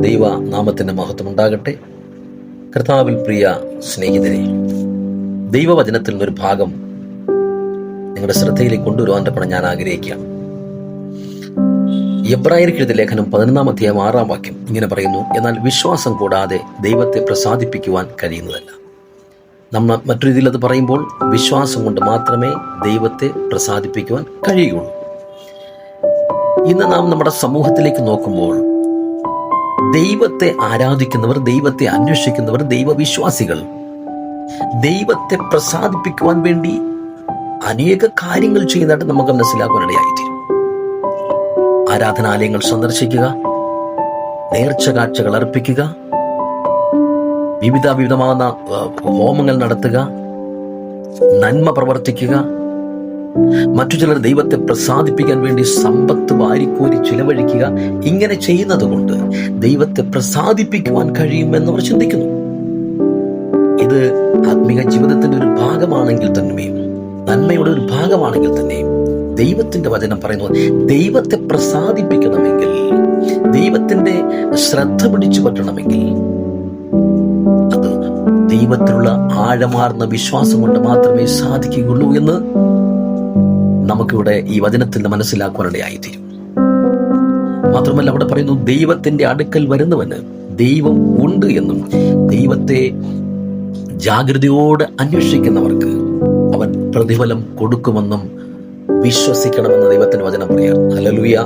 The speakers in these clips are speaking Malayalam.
ദൈവ നാമത്തിൻ്റെ മഹത്വം ഉണ്ടാകട്ടെ. കർത്താവിൽ പ്രിയ സ്നേഹിതരെ, ദൈവവചനത്തിൽ നിന്നൊരു ഭാഗം നിങ്ങളുടെ ശ്രദ്ധയിലേക്ക് കൊണ്ടുവരുവാൻ ഞാൻ ആഗ്രഹിക്കുകയാണ്. എബ്രായർക്ക് എഴുതിയ ലേഖനം 11 അധ്യായം 6 വാക്യം ഇങ്ങനെ പറയുന്നു: എന്നാൽ വിശ്വാസം കൂടാതെ ദൈവത്തെ പ്രസാദിപ്പിക്കുവാൻ കഴിയുന്നതല്ല. നമ്മൾ മറ്റൊരു രീതിയിൽ അത് പറയുമ്പോൾ, വിശ്വാസം കൊണ്ട് മാത്രമേ ദൈവത്തെ പ്രസാദിപ്പിക്കുവാൻ കഴിയുകയുള്ളൂ. ഇന്ന് നാം നമ്മുടെ സമൂഹത്തിലേക്ക് നോക്കുമ്പോൾ, ദൈവത്തെ ആരാധിക്കുന്നവർ, ദൈവത്തെ അന്വേഷിക്കുന്നവർ, ദൈവവിശ്വാസികൾ ദൈവത്തെ പ്രസാദിപ്പിക്കുവാൻ വേണ്ടി അനേക കാര്യങ്ങൾ ചെയ്യുന്നതായിട്ട് നമുക്ക് മനസ്സിലാക്കുവാനിടയായിത്തീരും. ആരാധനാലയങ്ങൾ സന്ദർശിക്കുക, നേർച്ച കാഴ്ചകൾ അർപ്പിക്കുക, വിവിധമാകുന്ന ഹോമങ്ങൾ നടത്തുക, നന്മ പ്രവർത്തിക്കുക, മറ്റു ചിലർ ദൈവത്തെ പ്രസാദിപ്പിക്കാൻ വേണ്ടി സമ്പത്ത് വാരിക്കോരി ചിലവഴിക്കുക. ഇങ്ങനെ ചെയ്യുന്നത് കൊണ്ട് ദൈവത്തെ പ്രസാദിപ്പിക്കുവാൻ കഴിയുമെന്നവർ ചിന്തിക്കുന്നു. ഇത് ആത്മീക ജീവിതത്തിന്റെ ഒരു ഭാഗമാണെങ്കിൽ തന്നെയും, നന്മയുടെ ഒരു ഭാഗമാണെങ്കിൽ തന്നെയും, ദൈവത്തിന്റെ വചനം പറയുന്നത് ദൈവത്തെ പ്രസാദിപ്പിക്കണമെങ്കിൽ, ദൈവത്തിന്റെ ശ്രദ്ധ പിടിച്ചു പറ്റണമെങ്കിൽ അത് ദൈവത്തിലുള്ള ആഴമാർന്ന വിശ്വാസം കൊണ്ട് മാത്രമേ സാധിക്കുകയുള്ളൂ എന്ന് നമുക്കിവിടെ ഈ വചനത്തിൽ നിന്ന് മനസ്സിലാക്കുവാനിടയായിത്തീരും. മാത്രമല്ല, അവിടെ പറയുന്നു, ദൈവത്തിന്റെ അടുക്കൽ വരുന്നവന് ദൈവം ഉണ്ട് എന്നും, ദൈവത്തെ ജാഗ്രതയോടെ അന്വേഷിക്കുന്നവർക്ക് അവൻ പ്രതിഫലം കൊടുക്കുമെന്നും വിശ്വസിക്കണമെന്ന് ദൈവത്തിന്റെ വചനം പറയാം. ഹല്ലേലൂയ.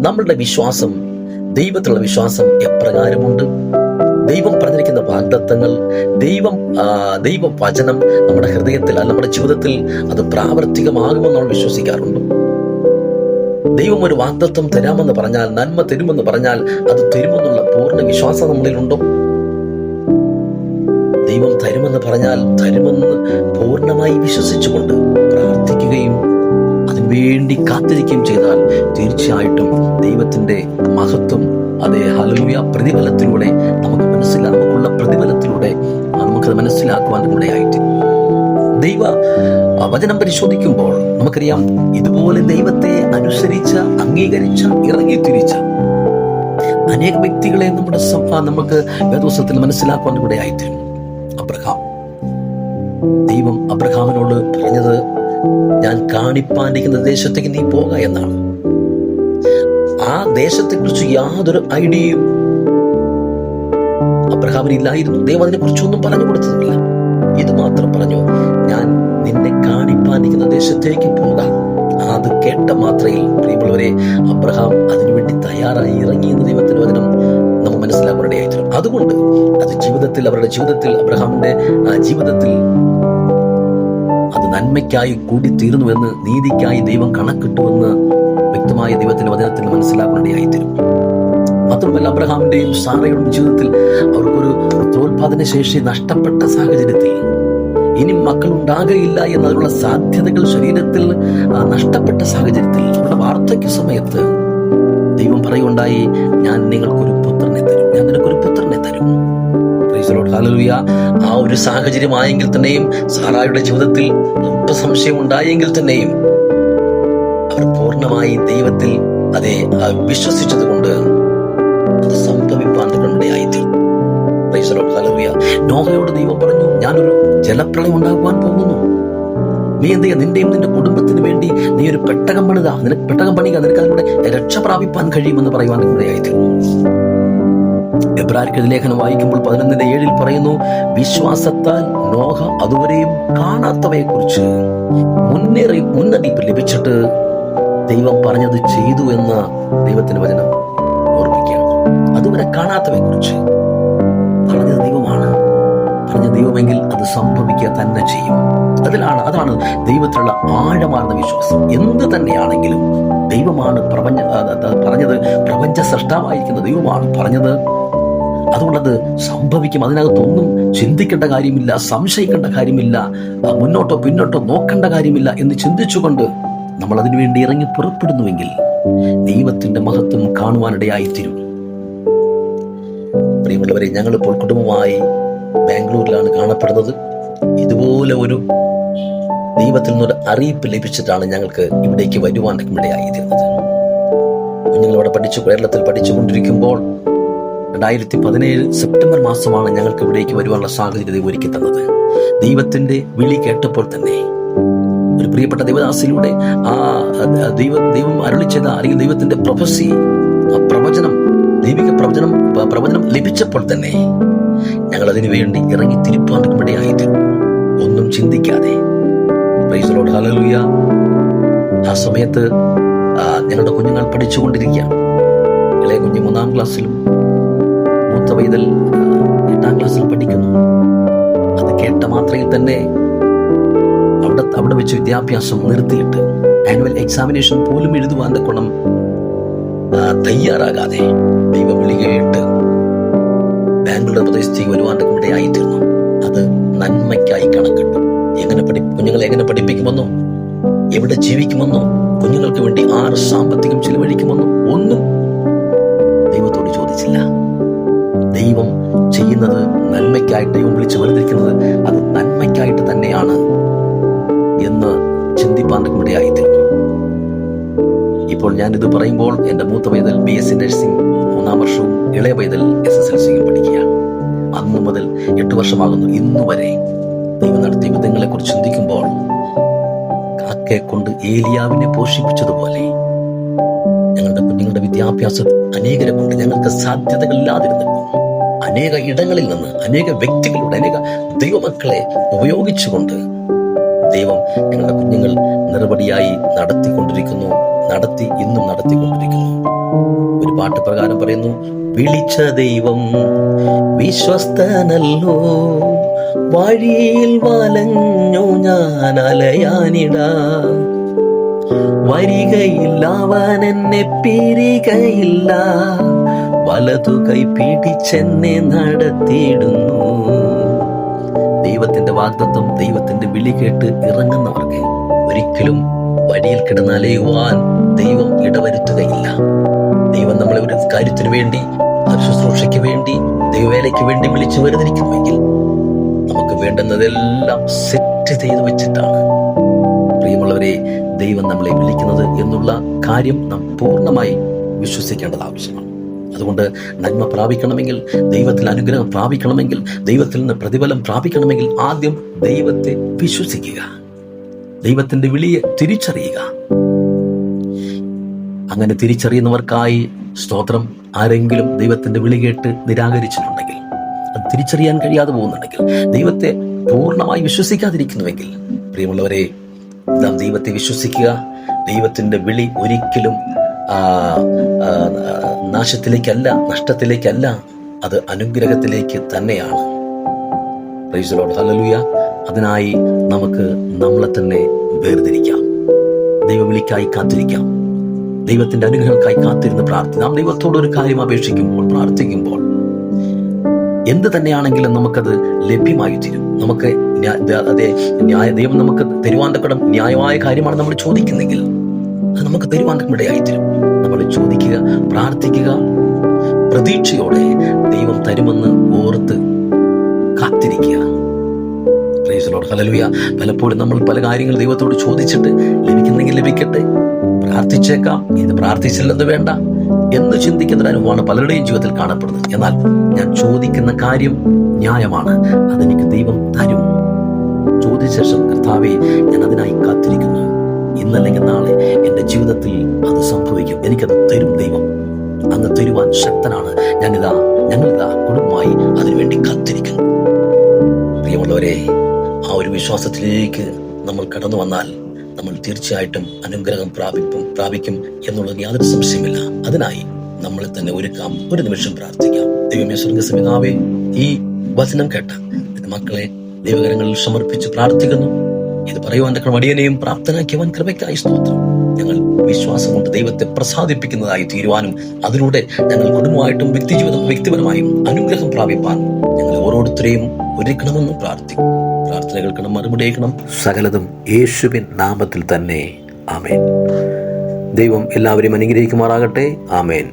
നമ്മളുടെ വിശ്വാസം, ദൈവത്തിലുള്ള വിശ്വാസം എപ്രകാരമുണ്ട്? ദൈവം പറഞ്ഞിരിക്കുന്ന വാഗ്ദത്തങ്ങൾ, ദൈവവചനം നമ്മുടെ ഹൃദയത്തിൽ, നമ്മുടെ ജീവിതത്തിൽ അത് പ്രാവർത്തികമാകുമെന്ന് നമ്മൾ വിശ്വസിക്കാറുണ്ട്. ദൈവം ഒരു വാഗ്ദത്തം തരാമെന്ന് പറഞ്ഞാൽ, നന്മ തരുമെന്ന് പറഞ്ഞാൽ അത് തരുമെന്നുള്ള പൂർണ്ണ വിശ്വാസം നമ്മളിലുണ്ടോ? ദൈവം തരുമെന്ന് പറഞ്ഞാൽ തരുമെന്ന് പൂർണ്ണമായി വിശ്വസിച്ചുകൊണ്ട് പ്രാർത്ഥിക്കുകയും അതിനുവേണ്ടി കാത്തിരിക്കുകയും ചെയ്താൽ തീർച്ചയായിട്ടും ദൈവത്തിന്റെ മഹത്വം, അതേ ഹല്ലേലൂയ, പ്രതിഫലത്തിലൂടെ നമുക്കുള്ള പ്രതിഫലത്തിലൂടെ നമുക്കത് മനസ്സിലാക്കുവാൻ ഇടയായിട്ട്. ദൈവ വചനം പരിശോധിക്കുമ്പോൾ നമുക്കറിയാം, ഇതുപോലെ ദൈവത്തെ അനുസരിച്ച, അംഗീകരിച്ച, ഇറങ്ങിത്തിരിച്ച അനേക വ്യക്തികളെ നമുക്ക് വേദപുസ്തകത്തിൽ മനസ്സിലാക്കുവാൻ ഇടയായിട്ട്. ദൈവം അബ്രഹാമിനോട് പറഞ്ഞത്, ഞാൻ കാണിപ്പാനിരിക്കുന്ന ദേശത്തേക്ക് നീ പോക എന്നാണ്. ആ ദേശത്തെക്കുറിച്ച് യാതൊരു ഐഡിയയും അബ്രഹാമിന് ഇല്ലായിരുന്നു. ദൈവം അതിനെ കുറിച്ചൊന്നും പറഞ്ഞു കൊടുത്തതില്ല. ഇത് മാത്രം പറഞ്ഞു, ഞാൻ നിന്നെ കാണിപ്പാനിരിക്കുന്ന ദേശത്തേക്ക് പോകാം. അത് കേട്ട മാത്രയിൽ പ്രിയമുള്ളവരെ, അബ്രഹാം അതിനുവേണ്ടി തയ്യാറായി ഇറങ്ങി എന്ന് ദൈവത്തിന്റെ വചനം നമുക്ക് മനസ്സിലാക്കാനിടയായിരുന്നു. അതുകൊണ്ട് അത് അവരുടെ ജീവിതത്തിൽ, അബ്രഹാമിന്റെ ജീവിതത്തിൽ അത് നന്മയ്ക്കായി കൂടിത്തീർന്നുവെന്ന്, നീതിക്കായി ദൈവം കണക്കിട്ടുവെന്ന് വ്യക്തമായ ദൈവത്തിന്റെ വചനത്തിൽ മനസ്സിലാക്കാനിടയായിത്തീരും. മാത്രമല്ല, അബ്രഹാമിന്റെയും സാറയുടെയും ജീവിതത്തിൽ അവർക്കൊരു പുത്രോത്പാദന ശേഷി നഷ്ടപ്പെട്ട സാഹചര്യത്തിൽ, ഇനി മക്കൾ ഉണ്ടാകുകയില്ല എന്നതിനുള്ള സാധ്യതകൾ ശരീരത്തിൽ നഷ്ടപ്പെട്ട സാഹചര്യത്തിൽ, അവരുടെ വാർദ്ധക്യ സമയത്ത് ദൈവം പറയുണ്ടായി, ഞാൻ നിങ്ങൾക്കൊരു പുത്രനെ തരും, ഞാൻ നിനക്കൊരു പുത്രനെ തരും. ഹല്ലേലൂയ. ആ ഒരു സാഹചര്യമായെങ്കിൽ തന്നെയും, സാറായുടെ ജീവിതത്തിൽ സംശയം ഉണ്ടായെങ്കിൽ തന്നെയും, അവർ പൂർണ്ണമായി ദൈവത്തിൽ വിശ്വസിച്ചത് കൊണ്ട് അത് സംഭവിപ്പാൻ ഇടയായിത്തീർന്നു. നോഹയോട് ദൈവം പറഞ്ഞു, ഞാനൊരു ജലപ്രളയം ഉണ്ടാകുവാൻ പോകുന്നു. നീ എന്ത് ചെയ്യുക? നിന്റെയും നിന്റെ കുടുംബത്തിന് വേണ്ടി നീ ഒരു പെട്ടകം പണിയുക, നിനക്ക് അതിലൂടെ രക്ഷ പ്രാപിപ്പാൻ കഴിയുമെന്ന് പറയുവാൻ ഇടയായിത്തീർന്നു. എബ്രായർക്ക് ലേഖനം വായിക്കുമ്പോൾ 11:7 പറയുന്നു, വിശ്വാസത്താൽ നോഹ അതുവരെയും കാണാത്തവയെ കുറിച്ച് മുന്നറിയിപ്പ് ലഭിച്ചിട്ട് ദൈവം പറഞ്ഞത് ചെയ്തു എന്ന് ദൈവത്തിന്റെ വചനം ഓർപ്പിക്കുകയാണ്. അതുവരെ കാണാത്തവയെ കുറിച്ച് പറഞ്ഞത് ദൈവമാണ്. പറഞ്ഞ ദൈവമെങ്കിൽ അത് സംഭവിക്കുക തന്നെ ചെയ്യും. അതാണ് ദൈവത്തിലുള്ള ആഴമാർന്ന വിശ്വാസം. എന്ത് തന്നെയാണെങ്കിലും ദൈവമാണ് പറഞ്ഞത്. പ്രപഞ്ച സൃഷ്ടാവായിരിക്കുന്ന ദൈവമാണ് പറഞ്ഞത്. അതുകൊണ്ടത് സംഭവിക്കും. അതിനകത്തൊന്നും ചിന്തിക്കേണ്ട കാര്യമില്ല, സംശയിക്കേണ്ട കാര്യമില്ല, മുന്നോട്ടോ പിന്നോട്ടോ നോക്കേണ്ട കാര്യമില്ല എന്ന് ചിന്തിച്ചുകൊണ്ട് നമ്മൾ അതിനുവേണ്ടി ഇറങ്ങി പുറപ്പെടുന്നുവെങ്കിൽ ദൈവത്തിന്റെ മഹത്വം കാണുവാനിടയായിത്തീരും. പ്രിയമുള്ളവരെ, ഞങ്ങളിപ്പോൾ കുടുംബമായി ബാംഗ്ലൂരിലാണ് കാണപ്പെടുന്നത്. ഇതുപോലെ ഒരു ദൈവത്തിൽ നിന്നൊരു അറിയിപ്പ് ലഭിച്ചിട്ടാണ് ഞങ്ങൾക്ക് ഇവിടേക്ക് വരുവാൻ ഇടയായിത്തീർന്നത്. കുഞ്ഞുങ്ങൾ അവിടെ കേരളത്തിൽ പഠിച്ചുകൊണ്ടിരിക്കുമ്പോൾ 2017 സെപ്റ്റംബർ മാസമാണ് ഞങ്ങൾക്ക് ഇവിടേക്ക് വരുവാനുള്ള സാഹചര്യം ഒരുക്കി തന്നത്. ദൈവത്തിന്റെ വിളി കേട്ടപ്പോൾ തന്നെ ഒരു പ്രിയപ്പെട്ട ദൈവദാസിലൂടെ ആ ദൈവം അരുളി ചെയ്ത അല്ലെങ്കിൽ ദൈവത്തിന്റെ പ്രൊഫസി, ആ പ്രവചനം, ദൈവിക പ്രവചനം ലഭിച്ചപ്പോൾ തന്നെ ഞങ്ങൾ അതിനു വേണ്ടി ഇറങ്ങി തിരിപ്പാൻ ഇടയായിട്ട് ഒന്നും ചിന്തിക്കാതെ, പ്രൈസ് ദി ലോർഡ്, ഹല്ലേലൂയ. ആ സമയത്ത് ഞങ്ങളുടെ കുഞ്ഞുങ്ങൾ പഠിച്ചുകൊണ്ടിരിക്കുകയാണ്. ഇളയ കുഞ്ഞ് 3-ാം ക്ലാസ്സിലും മൂത്ത പൈതൽ 8-ാം ക്ലാസ്സിൽ പഠിക്കുന്നു. അത് കേട്ട മാത്രയിൽ തന്നെ അവിടെ വെച്ച് വിദ്യാഭ്യാസം നിർത്തിയിട്ട് ആനുവൽ എക്സാമിനേഷൻ പോലും എഴുതുവാൻ കൊണം തയ്യാറാകാതെ ദൈവം വിളി കേട്ട് ബാംഗ്ലൂർ പ്രദേശത്തേക്ക് വരുവാൻ ഇടയായിത്തീർന്നു. അത് നന്മയ്ക്കായി കണക്കിട്ടു. കുഞ്ഞുങ്ങളെ എങ്ങനെ പഠിപ്പിക്കുമെന്നോ, എവിടെ ജീവിക്കുമെന്നോ, കുഞ്ഞുങ്ങൾക്ക് വേണ്ടി ആറ് സാമ്പത്തികം ചിലവഴിക്കുമെന്നോ ഒന്നും ദൈവത്തോട് ചോദിച്ചില്ല. ദൈവം ചെയ്യുന്നത് നന്മയ്ക്കായിട്ട്, ദൈവം വിളിച്ച് വേർതിരിക്കുന്നത് അത് നന്മയ്ക്കായിട്ട് തന്നെയാണ് എന്ന് ചിന്തിപ്പാൻ ഇടയായിത്തീർന്നു. ഇപ്പോൾ ഞാനിത് പറയുമ്പോൾ എൻ്റെ മൂത്ത പൈതൽ BSc നഴ്സിംഗ് 3-ാം വർഷവും ഇളയ പൈതൽ SSLCയും പഠിക്കുകയാണ്. അന്ന് മുതൽ 8 വർഷമാകുന്നു. ഇന്നുവരെ ദൈവം നടത്തിയ വിധങ്ങളെ കുറിച്ച് ചിന്തിക്കുമ്പോൾ കാക്കയെ കൊണ്ട് ഏലിയാവിനെ പോഷിപ്പിച്ചതുപോലെ ഞങ്ങളുടെ കുഞ്ഞുങ്ങളുടെ വിദ്യാഭ്യാസം അനേകരെ കൊണ്ട് ഞങ്ങൾക്ക് സാധ്യതകളില്ലാതിരുന്നപ്പോൾ അനേക ഇടങ്ങളിൽ നിന്ന്, അനേക വ്യക്തികളുടെ, അനേക ദൈവമക്കളെ ഉപയോഗിച്ചുകൊണ്ട് ദൈവം ഞങ്ങളുടെ കുഞ്ഞുങ്ങൾ നിറപടിയായി ഇന്നും നടത്തിക്കൊണ്ടിരിക്കുന്നു. ഒരു പാട്ട് പ്രകാരം പറയുന്നു, വിളിച്ച ദൈവം വിശ്വസ്തനല്ലോ, വഴിയിൽ വലഞ്ഞു ഞാൻ അലയാനിട, വരികയില്ല അവൻ എന്നെ പിരികയില്ല, വലതു കൈ പിടിച്ചെന്നെ നടത്തിയിടുന്നു. ദൈവത്തിന്റെ വാഗ്ദത്തം, ദൈവത്തിന്റെ വിളി കേട്ട് ഇറങ്ങുന്നവർക്ക് ഒരിക്കലും വഴിയിൽ കിടന്നലയുവാൻ ദൈവം ഇടവരുത്തുകയില്ല. ദൈവം നമ്മളെ ഒരു കാര്യത്തിനു വേണ്ടി, ശുശ്രൂഷയ്ക്ക് വേണ്ടി, ദൈവവേലയ്ക്ക് വേണ്ടി വിളിച്ചു വരുന്നിരിക്കുന്നുവെങ്കിൽ നമുക്ക് വേണ്ടുന്നതെല്ലാം സെറ്റ് ചെയ്തു വെച്ചിട്ടാണ് പ്രിയമുള്ളവരെ ദൈവം നമ്മളെ വിളിക്കുന്നത് എന്നുള്ള കാര്യം നാം പൂർണ്ണമായി വിശ്വസിക്കേണ്ടത് ആവശ്യമാണ്. അതുകൊണ്ട് നന്മ പ്രാപിക്കണമെങ്കിൽ, ദൈവത്തിൽ അനുഗ്രഹം പ്രാപിക്കണമെങ്കിൽ, ദൈവത്തിൽ നിന്ന് പ്രതിഫലം പ്രാപിക്കണമെങ്കിൽ ആദ്യം ദൈവത്തെ വിശ്വസിക്കുക, ദൈവത്തിന്റെ വിളിയെ തിരിച്ചറിയുക. അങ്ങനെ തിരിച്ചറിയുന്നവർക്കായി സ്തോത്രം. ആരെങ്കിലും ദൈവത്തിന്റെ വിളി കേട്ട് നിരാകരിച്ചിട്ടുണ്ടെങ്കിൽ, അത് തിരിച്ചറിയാൻ കഴിയാതെ പോകുന്നുണ്ടെങ്കിൽ, ദൈവത്തെ പൂർണ്ണമായി വിശ്വസിക്കാതിരിക്കുന്നുവെങ്കിൽ, പ്രിയമുള്ളവരെ, നാം ദൈവത്തെ വിശ്വസിക്കുക. ദൈവത്തിന്റെ വിളി ഒരിക്കലും നാശത്തിലേക്കല്ല, നഷ്ടത്തിലേക്കല്ല, അത് അനുഗ്രഹത്തിലേക്ക് തന്നെയാണ്. Praise the Lord, hallelujah. അതിനായി നമുക്ക് നമ്മളെ തന്നെ വേർതിരിക്കാം, ദൈവവിളിക്കായി കാത്തിരിക്കാം, ദൈവത്തിന്റെ അനുഗ്രഹങ്ങൾക്കായി കാത്തിരുന്ന് പ്രാർത്ഥിക്കാം. നാം ദൈവത്തോട് ഒരു കാര്യം അപേക്ഷിക്കുമ്പോൾ, പ്രാർത്ഥിക്കുമ്പോൾ എന്ത് തന്നെയാണെങ്കിലും നമുക്കത് ലഭ്യമായി തീരും. നമുക്ക് ദൈവം നമുക്ക് തരുവാൻ തക്കടം ന്യായമായ കാര്യമാണ് നമ്മൾ ചോദിക്കുന്നെങ്കിൽ അത് നമുക്ക് തരുവാൻ ഇടയായിത്തീരും. നമ്മൾ ചോദിക്കുക, പ്രാർത്ഥിക്കുക, പ്രതീക്ഷയോടെ ദൈവം തരുമെന്ന് ഓർത്ത് കാത്തിരിക്കുക. Praise the Lord, hallelujah. പലപ്പോഴും നമ്മൾ പല കാര്യങ്ങൾ ദൈവത്തോട് ചോദിച്ചിട്ട് ലഭിക്കുന്നെങ്കിൽ ലഭിക്കട്ടെ, പ്രാർത്ഥിച്ചേക്കാം, ഇത് പ്രാർത്ഥിച്ചില്ലെന്ന് വേണ്ട എന്ന് ചിന്തിക്കുന്ന അനുഭവമാണ് പലരുടെയും ജീവിതത്തിൽ കാണപ്പെടുന്നത്. എന്നാൽ ഞാൻ ചോദിക്കുന്ന കാര്യം ന്യായമാണ്, അതെനിക്ക് ദൈവം തരും. ചോദിച്ച ശേഷം, കർത്താവേ, ഞാൻ അതിനായി കാത്തിരിക്കുന്നു, ഇന്നല്ലെങ്കിൽ നാളെ എൻ്റെ ജീവിതത്തിൽ അത് സംഭവിക്കും, എനിക്കത് തരും ദൈവം, അങ്ങ് തരുവാൻ ശക്തനാണ്, ഞങ്ങളിതാ കുടുംബമായി അതിനുവേണ്ടി കാത്തിരിക്കുന്നു. പ്രിയമുള്ളവരെ, ആ ഒരു വിശ്വാസത്തിലേക്ക് നമ്മൾ കടന്നു വന്നാൽ നമ്മൾ തീർച്ചയായിട്ടും അനുഗ്രഹം പ്രാപിക്കും എന്നുള്ളത് യാതൊരു സംശയമില്ല. അതിനായി നമ്മളെ തന്നെ ഒരുക്കാം. ഒരു നിമിഷം പ്രാർത്ഥിക്കാം. ദൈവമേ, സ്വർഗ്ഗപിതാവേ, ഈ വചനം കേട്ട നിന്റെ മക്കളെ ദൈവകരങ്ങളിൽ സമർപ്പിച്ച് പ്രാർത്ഥിക്കുന്നു. ഇത് പറയുവാൻ അടിയനെയും പ്രാപ്തനാക്കിയവൻ കൃപയ്ക്കായി സ്തോത്രം. ഞങ്ങൾ വിശ്വാസം കൊണ്ട് ദൈവത്തെ പ്രസാദിപ്പിക്കുന്നതായി തീരുവാനും അതിലൂടെ ഞങ്ങൾ കുടുംബമായിട്ടും വ്യക്തിപരമായും അനുഗ്രഹം പ്രാപിപ്പാൻ ഞങ്ങൾ ഓരോരുത്തരെയും ഒരുക്കണമെന്ന് പ്രാർത്ഥിക്കും. പ്രാർത്ഥന കേൾക്കണം, മറുപടി കേൾക്കണം. സകലതും യേശുവിൻ നാമത്തിൽ തന്നെ. ആമേൻ. ദൈവം എല്ലാവരെയും അനുഗ്രഹിക്കുമാറാകട്ടെ. ആമേൻ.